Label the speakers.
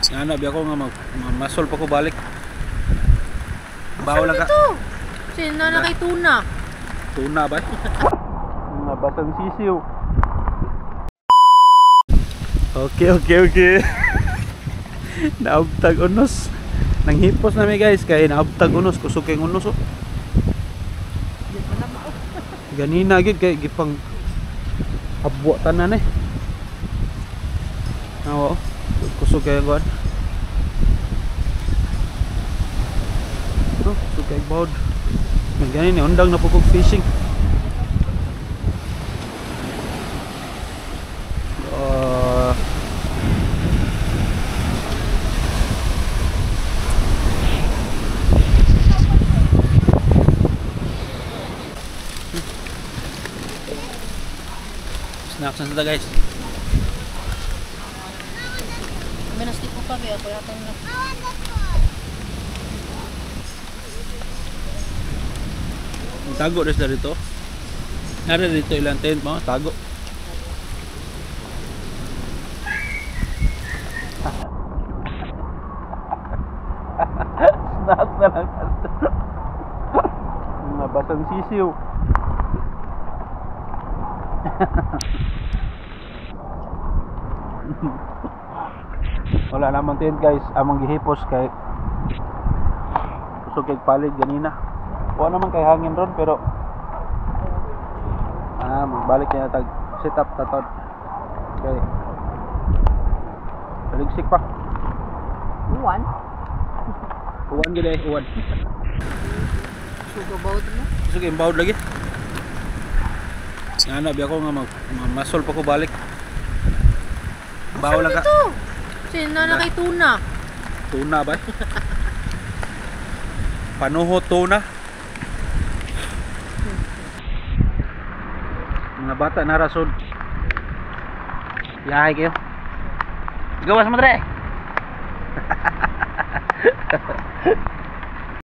Speaker 1: Ano, biya ko nga masol pa ko balik. Bawo lang ka.
Speaker 2: Sino na kay tuna?
Speaker 1: Tuna ba? Mga basang sisiw. Okay. Naabtag unos. Nanghipos na mi guys kay naabtag unos, kusog kay unos oh. Ganina gid kay gipang abwa tanan eh. Oo. Kusog kay kuan. Oh, kusog kay bawd. Gani ni undang na pugog fishing. Snacks na sila guys.
Speaker 2: Minastik ko pa ba ako yata na.
Speaker 1: Tago rin sila dito. Nara dito ilang tent mga tago. Snacks na lang. Mga basang sisiw. Wala naman tent guys, amang gihipos kay kusog kay palig ganina. Wala naman kay hangin ron pero magbalik na tag set up tatod. Okay. Taligsik pa.
Speaker 2: Uwan?
Speaker 1: Uwan gid eh, uwan.
Speaker 2: Sugo bawd mo?
Speaker 1: Kusog kay bawd lagi. Ano, biya ko nga masol pa ko balik. Bawo lang ka.
Speaker 2: Sino na kay tuna?
Speaker 1: Tuna ba? Panuho tuna. Mga bata na rason. Yahay kayo. Gawas mo dre.